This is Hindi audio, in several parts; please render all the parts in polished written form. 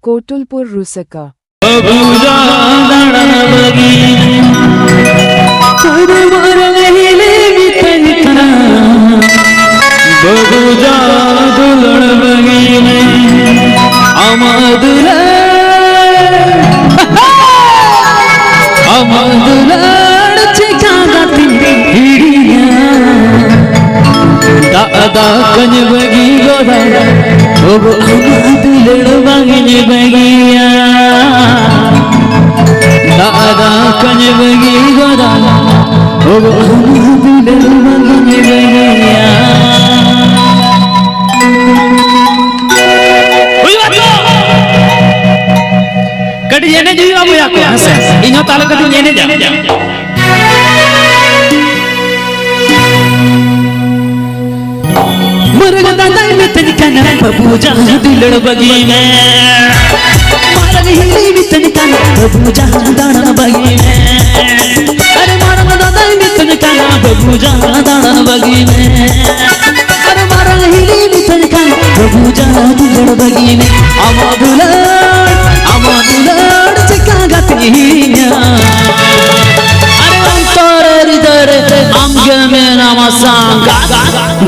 कोटुलपुर रुसका दादा कन बगी गोदा ओगो दिलड़ बगिन बगिया दादा कन बगी गोदा ओगो दिलड़ बगिन बगिया कड़ी येने जीवा बुया को हसे इनो ताला कड़ी येने जा मुर्गा दाई में तनिका ना बबूजा दिलड़ बगी में मारा हिली में तनिका ना बबूजा दाना बगी में अरे मारा दाई में तनिका ना बबूजा दाना बगी में अरे मारा हिली में तनिका ना बबूजा दिलड़ बगी में अमादुलड़ चिका गतिया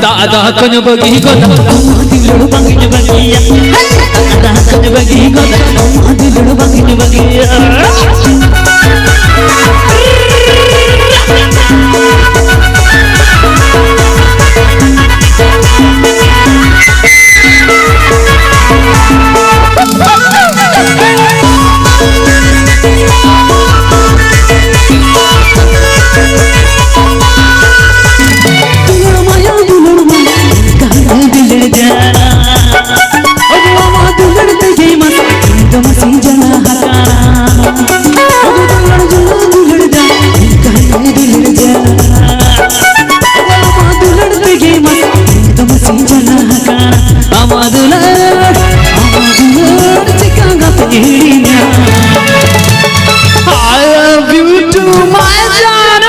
दादा कन बगी गोदा दिलड़ बगिन बगिया दादा कन बगी गोदा दिलड़ बगिन बगिया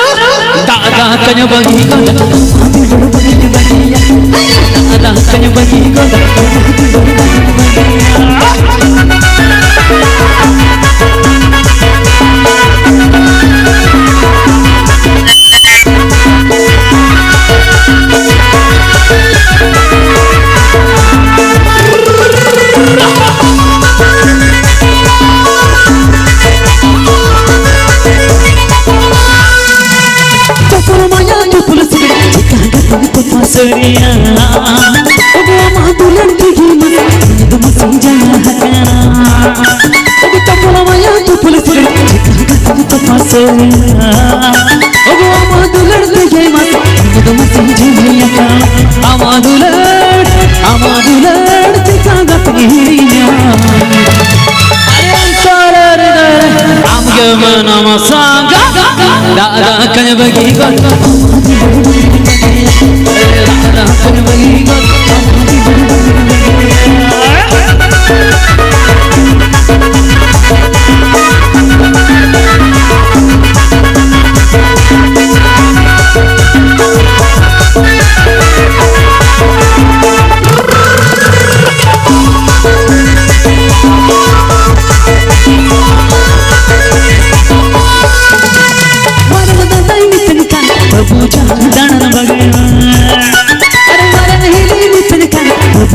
कन बगी गोदा दिलड़ बगिन बगिया दादा कन बगी गोदा दिलड़ बगिन सरिया ओगो मादुलन की मत तुम समझना हकाना ओगो तपला माया तू पुलिस तो फसरिया ओगो मादुलन की मत तुम समझना हकाना अमादुलन चिका गतिया अरे अंतर आम के मना मसागा दादा कन बगी गोदा कन बगी गोदा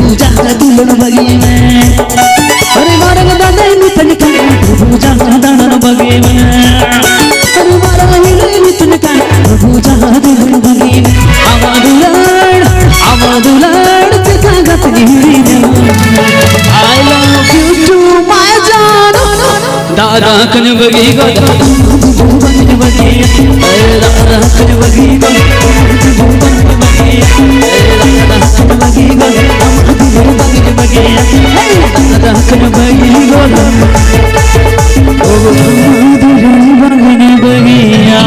बगी में अरे मारा दादा में तनिका बबूजा दाना बगी में अरे मारा हिली में तनिका बबूजा दिलड़ बगी में अमादुलड़ चिका गतिया I love you to my जान दादा कन बगी गोदा दिलड़ बगिन बगिया अरे दादा कन बगी गोदा दिलड़ बगिन बगिया दादा कन बगी गोदा दिलड़ बगिन बगिया दादा कन बगी गोदा ओ दिलड़ बगिन बगिया